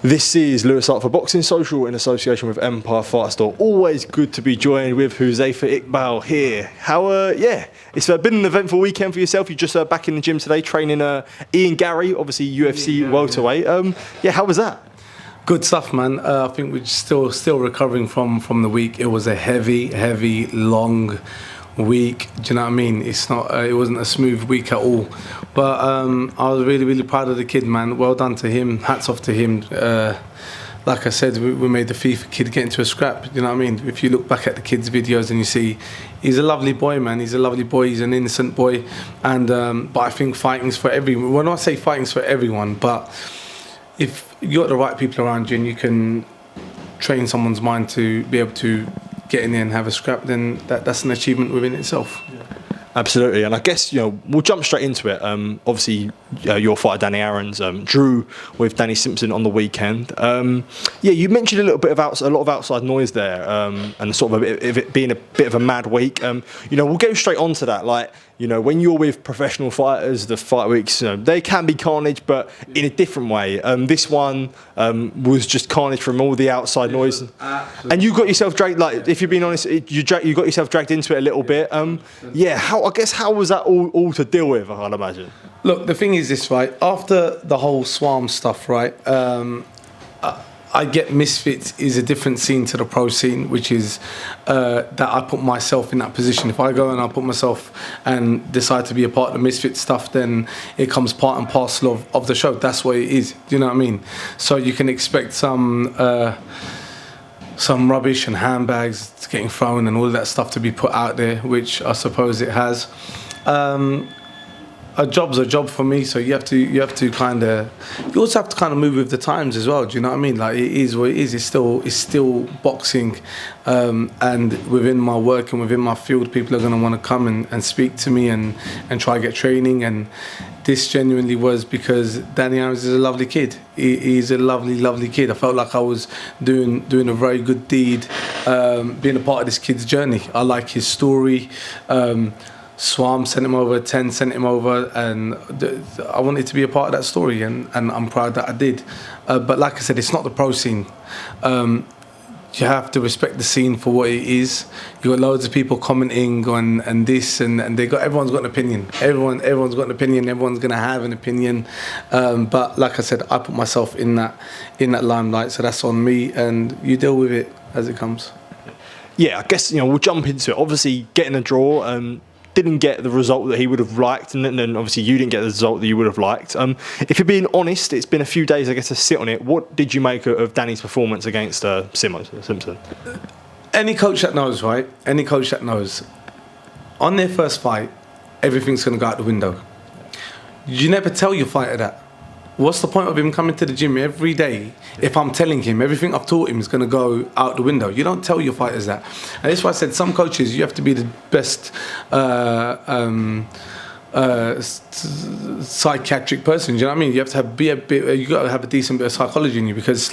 This is Lewis Hart for Boxing Social in association with Empire Fight Store. Always good to be joined with Huzaifah Iqbal here. It's been an eventful weekend for yourself. You're just back in the gym today training Ian Gary, obviously UFC welterweight. How was that? Good stuff, man. I think we're still recovering from the week. It was a heavy, long week. Do you know what I mean? It wasn't a smooth week at all. But I was really proud of the kid, man. Well done to him. Hats off to him. Like I said, we made the FIFA kid get into a scrap. You know what I mean? If you look back at the kid's videos and you see, he's a lovely boy, man. He's a lovely boy. He's an innocent boy. And but I think fighting's for everyone. Well, not say fighting's for everyone, but if you got the right people around you and you can train someone's mind to be able to get in there and have a scrap, then that's an achievement within itself. Yeah. Absolutely, and I guess we'll jump straight into it. Obviously, your fighter Danny Aaron's drew with Danny Simpson on the weekend. You mentioned a lot of outside noise there, and sort of it being a bit of a mad week. We'll go straight onto that. When you're with professional fighters, the fight weeks, they can be carnage, but in a different way. This one was just carnage from all the outside noise. Absolutely. And you got yourself dragged, if you're being honest, you got yourself dragged into it a little bit. How was that all to deal with, I'd imagine? Look, the thing is this, right? After the whole Swarm stuff, right? I get Misfits is a different scene to the pro scene, which is that I put myself in that position. If I go and I put myself and decide to be a part of the Misfit stuff, then it comes part and parcel of the show. That's what it is. Do you know what I mean? So you can expect some rubbish and handbags getting thrown and all of that stuff to be put out there, which I suppose it has. A job's a job for me, so you also have to kind of move with the times as well. Do you know what I mean? It is what it is. It's still boxing, and within my work and within my field, people are going to want to come and speak to me and try to get training. And this genuinely was because Danny Aaron's is a lovely kid. He's a lovely kid. I felt like I was doing a very good deed, being a part of this kid's journey. I like his story. Swarm sent him over, 10 sent him over, and I wanted to be a part of that story, and I'm proud that I did. But like I said, it's not the pro scene. You have to respect the scene for what it is. You got loads of people commenting on this, and everyone's got an opinion. Everyone's got an opinion. Everyone's gonna have an opinion. But like I said, I put myself in that limelight, so that's on me, and you deal with it as it comes. Yeah, I guess we'll jump into it. Obviously, getting a draw. Didn't get the result that he would have liked, and then obviously you didn't get the result that you would have liked. If you're being honest, it's been a few days, I guess, to sit on it. What did you make of Danny's performance against Simpson? Any coach that knows, right? Any coach that knows, on their first fight, everything's going to go out the window. You never tell your fighter that. What's the point of him coming to the gym every day if I'm telling him everything I've taught him is going to go out the window? You don't tell your fighters that. And that's why I said some coaches, you have to be the best psychiatric person. Do you know what I mean? You have to you got to have a decent bit of psychology in you, because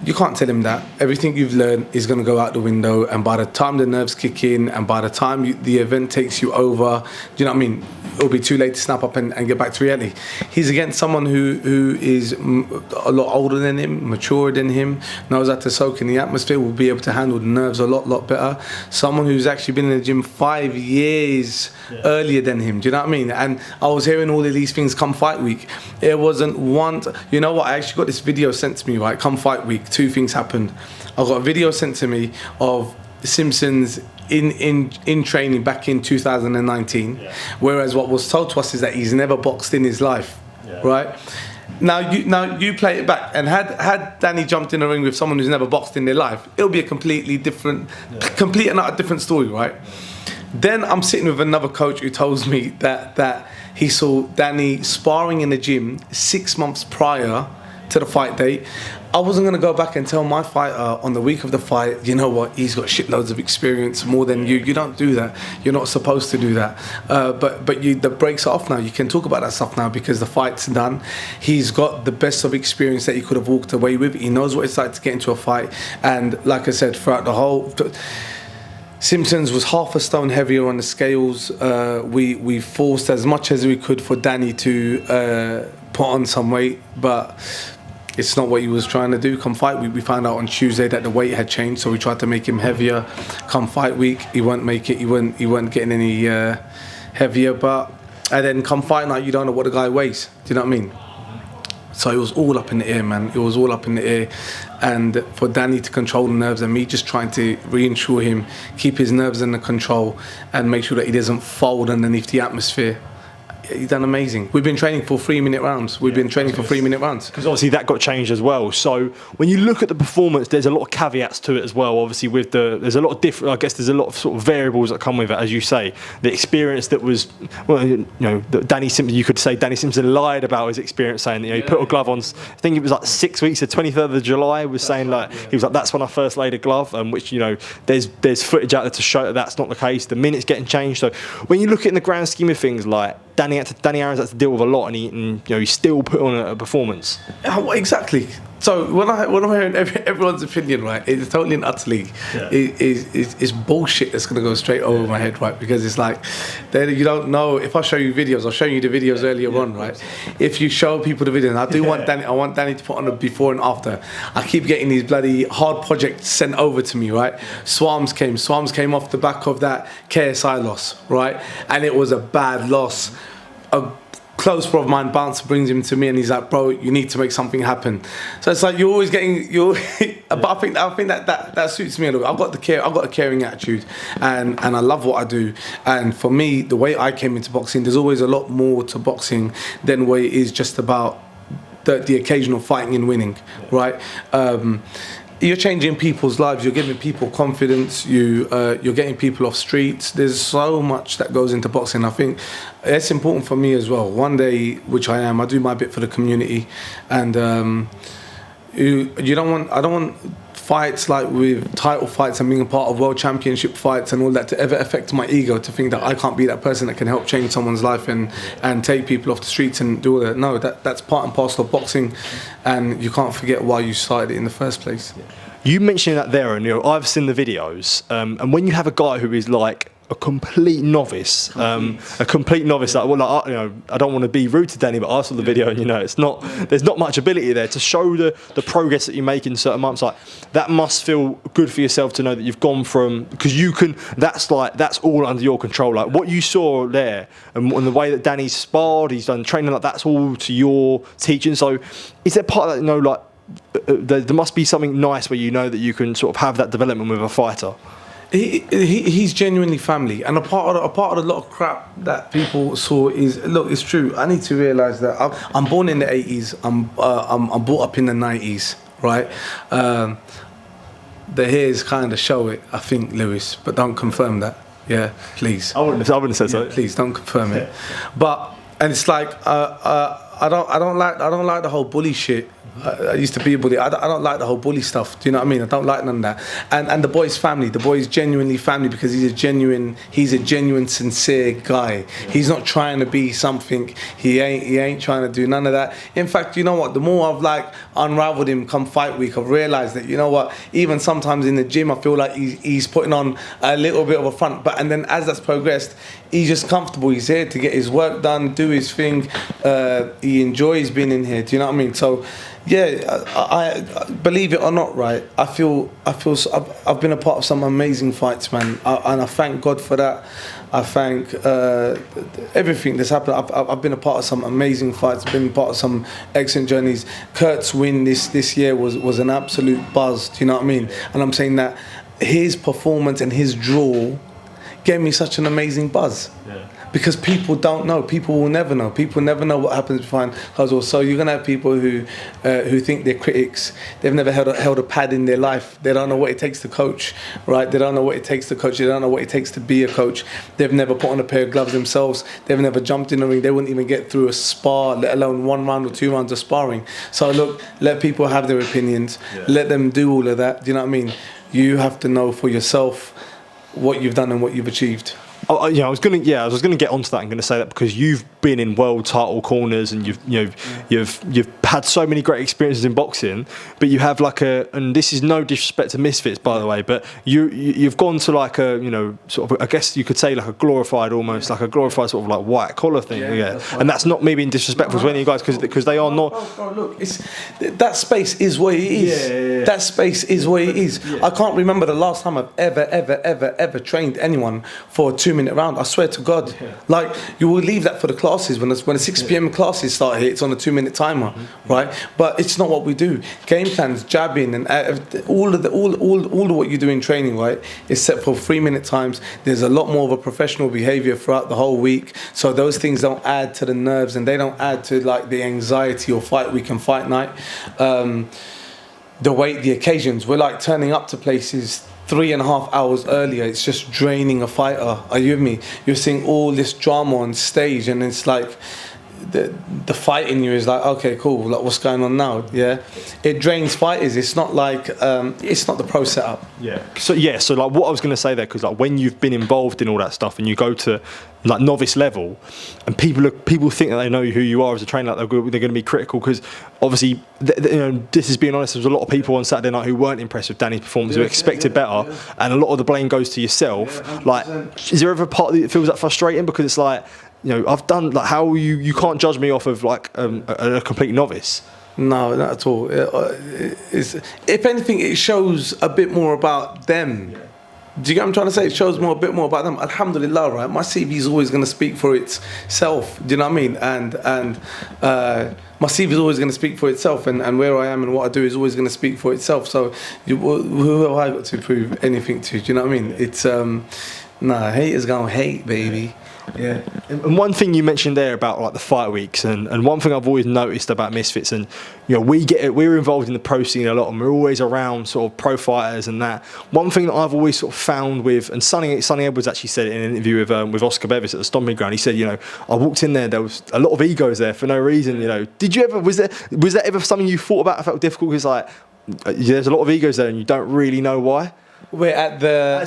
you can't tell him that everything you've learned is going to go out the window, and by the time the nerves kick in and by the time the event takes you over, do you know what I mean? It'll be too late to snap up and get back to reality. He's against someone who is a lot older than him, maturer than him, knows how to soak in the atmosphere, will be able to handle the nerves a lot better. Someone who's actually been in the gym 5 years earlier than him, do you know what I mean? And I was hearing all of these things come fight week. It wasn't one... You know what? I actually got this video sent to me, right? Come fight week, two things happened. I got a video sent to me of Simpson's in training back in 2019, whereas what was told to us is that he's never boxed in his life, right? Now you play it back, and had Danny jumped in the ring with someone who's never boxed in their life, it'll be a complete and utter different story, right? Then I'm sitting with another coach who tells me that he saw Danny sparring in the gym 6 months prior to the fight date. I wasn't going to go back and tell my fighter on the week of the fight, you know what, he's got shitloads of experience, more than you. You don't do that. You're not supposed to do that. But the breaks are off now. You can talk about that stuff now because the fight's done. He's got the best of experience that he could have walked away with. He knows what it's like to get into a fight. And like I said, throughout the whole... Simpson's was half a stone heavier on the scales. We forced as much as we could for Danny to put on some weight, but it's not what he was trying to do. Come fight week, we found out on Tuesday that the weight had changed, so we tried to make him heavier. Come fight week, he won't make it. He weren't getting any heavier. And then come fight night, you don't know what the guy weighs. Do you know what I mean? So it was all up in the air, man. It was all up in the air. And for Danny to control the nerves and me just trying to reinsure him, keep his nerves under control and make sure that he doesn't fold underneath the atmosphere. He's done amazing. We've been training for 3-minute rounds. Because obviously that got changed as well. So when you look at the performance, there's a lot of caveats to it as well. Obviously, there's a lot of different. I guess there's a lot of sort of variables that come with it, as you say. The experience that was, well, you know, Danny Simpson. You could say Danny Simpson lied about his experience, saying that, you know, he put a glove on. I think it was like 6 weeks. The 23rd of July was saying like he was like, that's when I first laid a glove, which, you know, there's footage out there to show that that's not the case. The minutes getting changed. So when you look at in the grand scheme of things, like Danny Aaron's had to deal with a lot, and you know, he still put on a performance. Exactly. So when I'm hearing everyone's opinion, right, it's totally and utterly is bullshit that's gonna go straight over my head, right? Because it's like, then you don't know. If I show you videos, I'll show you the videos earlier on, right? If you show people the videos, I want Danny to put on a before and after. I keep getting these bloody hard projects sent over to me, right? Swarms came off the back of that KSI loss, right? And it was a bad loss. A close bro of mine, Bouncer, brings him to me and he's like, bro, you need to make something happen. So it's like you're always getting but I think that suits me a little bit. I've got a caring attitude and I love what I do. And for me, the way I came into boxing, there's always a lot more to boxing than where it is just about the occasional fighting and winning, right? You're changing people's lives. You're giving people confidence. You're getting people off streets. There's so much that goes into boxing. I think it's important for me as well. One day, which I am, I do my bit for the community, and I don't want fights like with title fights and being a part of world championship fights and all that to ever affect my ego, to think that I can't be that person that can help change someone's life and take people off the streets and do all that. No, that's part and parcel of boxing, and you can't forget why you started it in the first place. You mentioned that there, and, you know, I've seen the videos, and when you have a guy who is like a complete novice, like, well, like, you know, I don't want to be rude to Danny, but I saw the video, and, you know, there's not much ability there to show the progress that you make in certain months. Like, that must feel good for yourself to know that you've gone from, because you can, that's all under your control. Like what you saw there, and the way that Danny's sparred, he's done training, like that's all to your teaching. So is there part of that, you know, like there must be something nice where you know that you can sort of have that development with a fighter? He's genuinely family, and a part of a lot of crap that people saw is, look, it's true. I need to realise that I'm born in the 80s. I'm brought up in the 90s, right? The hairs kind of show it, I think, Lewis, but don't confirm that. Yeah, please. I wouldn't have said so. Please don't confirm it. But and it's like I don't like the whole bully shit. I used to be a bully. I don't like the whole bully stuff. Do you know what I mean? I don't like none of that. And the boy's family. The boy's genuinely family because he's a genuine, sincere guy. He's not trying to be something. He ain't trying to do none of that. In fact, you know what? The more I've like unraveled him come fight week, I've realised that, you know what? Even sometimes in the gym, I feel like he's putting on a little bit of a front. And then as that's progressed, he's just comfortable. He's here to get his work done, do his thing. He enjoys being in here. Do you know what I mean? So, yeah, I believe it or not, right? I've been a part of some amazing fights, man, and I thank God for that. I thank everything that's happened. I've been a part of some amazing fights. Been a part of some excellent journeys. Kurt's win this year was an absolute buzz. Do you know what I mean? And I'm saying that his performance and his draw gave me such an amazing buzz. Yeah. Because people don't know. People will never know. People never know what happens behind closed doors. So you're gonna have people who think they're critics. They've never held a pad in their life. They don't know what it takes to coach, right? They don't know what it takes to coach. They don't know what it takes to be a coach. They've never put on a pair of gloves themselves. They've never jumped in a ring. They wouldn't even get through a spar, let alone 1 round or 2 rounds of sparring. So look, let people have their opinions. Yeah. Let them do all of that. Do you know what I mean? You have to know for yourself what you've done and what you've achieved. I was going to get onto that. I'm going to say that because you've been in world title corners and you've had so many great experiences in boxing, but you have like and this is no disrespect to Misfits, by the way, but you've gone to like a, you know, sort of, I guess you could say like a glorified, almost like a glorified sort of like white collar thing, and that's not me being disrespectful to any of you guys, because they are not. Bro, look, that space is what it is. That space is what it is. I can't remember the last time I've ever trained anyone for a 2-minute round. I swear to God. Like, you will leave that for the classes when the 6 p.m. classes start here. It's on a 2-minute timer, right? But it's not what we do. Game plans, jabbing, and all of what you do in training, right, is set for 3-minute times. There's a lot more of a professional behaviour throughout the whole week, so those things don't add to the nerves and they don't add to like the anxiety or fight week and fight night. The weight, the occasions, we're like turning up to places 3.5 hours earlier. It's just draining a fighter. Are you with me? You're seeing all this drama on stage, and it's like the fight in you is like, okay, cool, like what's going on now? Yeah, it drains fighters. It's not like it's not the pro setup. So like what I was going to say there, because like when you've been involved in all that stuff and you go to like novice level, and people think that they know who you are as a trainer, like they're going to be critical, because obviously, you know, this is being honest, there's a lot of people on Saturday night who weren't impressed with Danny's performance, who expected better, and a lot of the blame goes to yourself. Like, is there ever a part that feels that frustrating, because it's like, you know, I've done, like, how you can't judge me off of like a complete novice? No, not at all. If anything, it shows a bit more about them. Do you get what I'm trying to say? It shows a bit more about them. Alhamdulillah, right? My CV is always going to speak for itself. Do you know what I mean? And my CV is always going to speak for itself, and where I am and what I do is always going to speak for itself. So who have I got to prove anything to? Do you know what I mean? It's haters gonna hate, baby. Yeah. And one thing you mentioned there about like the fight weeks, and one thing I've always noticed about Misfits, and you know, we're involved in the pro scene a lot, and we're always around sort of pro fighters and that. One thing that I've always sort of found with, and Sonny Edwards actually said it in an interview with Oscar Bevis at the Stomping Ground. He said, you know, I walked in there was a lot of egos there for no reason. You know, did you ever was that ever something you thought about? I felt difficult because like there's a lot of egos there, and you don't really know why. We're at the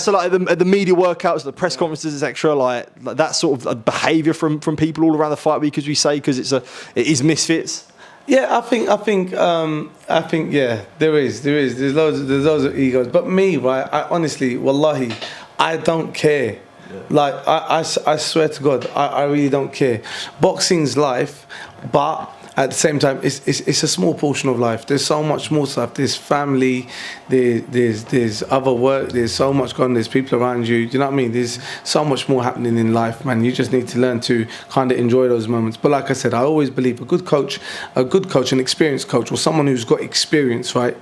at the media workouts, the press conferences, etc. Like that sort of behaviour from people all around the fight week, as we say, because it is Misfits. Yeah, I think yeah, there is. There's loads of egos. But me, right? I honestly, wallahi, I don't care. Yeah. Like I swear to God, I really don't care. Boxing's life, but at the same time, it's a small portion of life. There's so much more stuff. There's family, there's other work, there's so much going on, there's people around you. Do you know what I mean? There's so much more happening in life, man. You just need to learn to kind of enjoy those moments. But like I said, I always believe a good coach, an experienced coach, or someone who's got experience, right?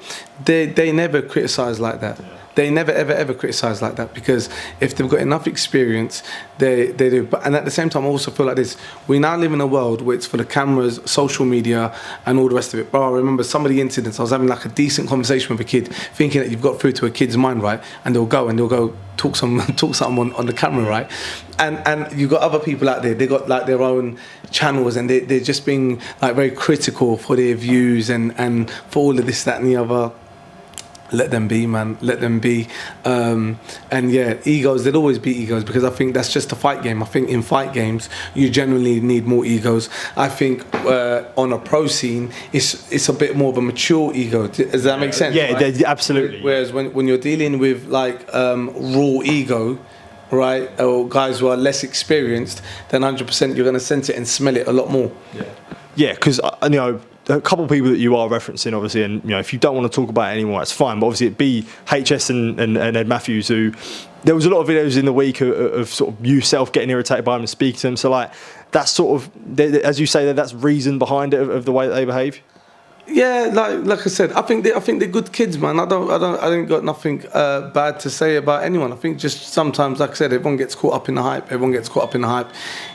They never criticize like that. They never, ever criticise like that, because if they've got enough experience, they do. And at the same time, I also feel like this. We now live in a world where it's for the cameras, social media, and all the rest of it. Bro, I remember some of the incidents, I was having like a decent conversation with a kid, thinking that you've got through to a kid's mind, right? And they'll go talk something on the camera, right? And you've got other people out there, they got like their own channels, and they're just being like very critical for their views and for all of this, that, and the other. Let them be, man. Let them be. And yeah, egos, there'll always be egos, because I think that's just a fight game. I think in fight games, you generally need more egos. I think on a pro scene, it's a bit more of a mature ego. Does that make sense? Yeah, right? Absolutely. Whereas when you're dealing with like raw ego, right, or guys who are less experienced, then 100% you're going to sense it and smell it a lot more. Yeah, because, you know, a couple of people that you are referencing, obviously, and you know, if you don't want to talk about it anymore, that's fine. But obviously, it'd be HS and Ed Matthews, who there was a lot of videos in the week of sort of yourself getting irritated by them and speaking to them. So like, that's sort of, as you say, that's reason behind it of the way that they behave. Yeah, like I said, I think they're good kids, man. I ain't got nothing bad to say about anyone. I think just sometimes, like I said, everyone gets caught up in the hype.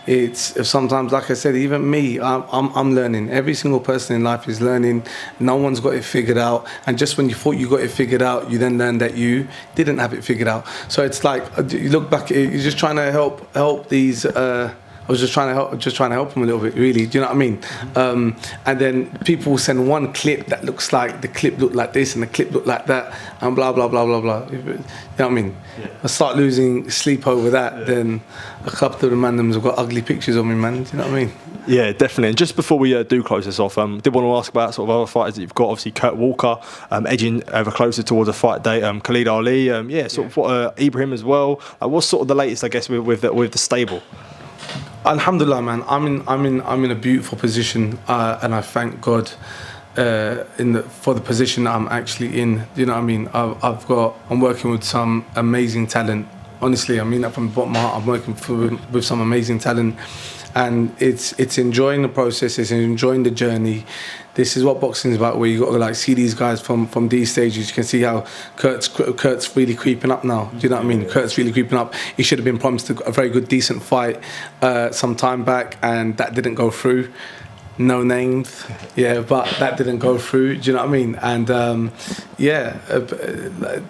It's sometimes, like I said, even me, I'm learning. Every single person in life is learning. No one's got it figured out. And just when you thought you got it figured out, you then learn that you didn't have it figured out. So it's like you look back, you're just trying to help these. I was just trying to help him a little bit, really. Do you know what I mean? And then people will send one clip that looks like the clip looked like this and the clip looked like that, and blah blah blah blah blah. You know what I mean? Yeah. I start losing sleep over that. Yeah. Then a couple of the randoms have got ugly pictures of me, man. Do you know what I mean? Yeah, definitely. And just before we do close this off, did want to ask about sort of other fighters that you've got. Obviously, Kurt Walker edging ever closer towards a fight date. Khalid Ali, what Ibrahim as well. What's sort of the latest, I guess, with the stable? Alhamdulillah, man. I'm in a beautiful position, and I thank God for the position that I'm actually in. Do you know what I mean? I'm working with some amazing talent. Honestly, I mean that from the bottom of my heart. I'm working with some amazing talent, and it's enjoying the process. It's enjoying the journey. This is what boxing is about, where you got to like see these guys from these stages. You can see how Kurt's really creeping up now. Do you know what I mean? Kurt's really creeping up. He should have been promised a very good, decent fight some time back, and that didn't go through. No names, yeah, but that didn't go through. Do you know what I mean? And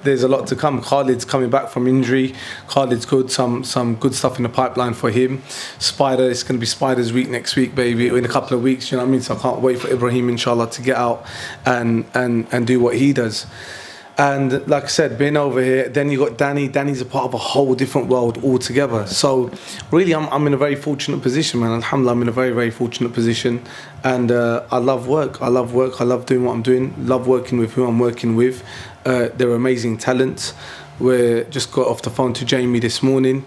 there's a lot to come. Khalid's coming back from injury. Khalid's good. Some good stuff in the pipeline for him. Spider, it's going to be Spider's week next week, baby, in a couple of weeks. You know what I mean? So I can't wait for Ibrahim, inshallah, to get out and do what he does. And like I said, being over here, then you got Danny. Danny's a part of a whole different world altogether. So really, I'm in a very fortunate position, man. Alhamdulillah, I'm in a very, very fortunate position. And I love work. I love doing what I'm doing. Love working with who I'm working with. They're amazing talents. We just got off the phone to Jamie this morning.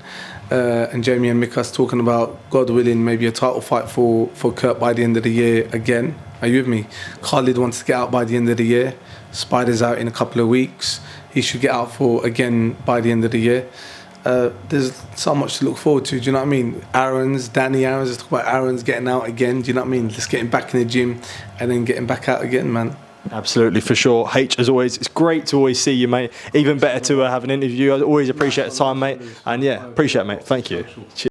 And Jamie and Mikas talking about, God willing, maybe a title fight for Kurt by the end of the year again. Are you with me? Khalid wants to get out by the end of the year. Spider's out in a couple of weeks. He should get out again by the end of the year. There's so much to look forward to. Do you know what I mean? Danny Aaron's. Let's talk about Aaron's getting out again. Do you know what I mean? Just getting back in the gym and then getting back out again, man. Absolutely, for sure. H, as always, it's great to always see you, mate. Even better to have an interview. I always appreciate the time, mate. And yeah, appreciate it, mate. Thank you. Cheers.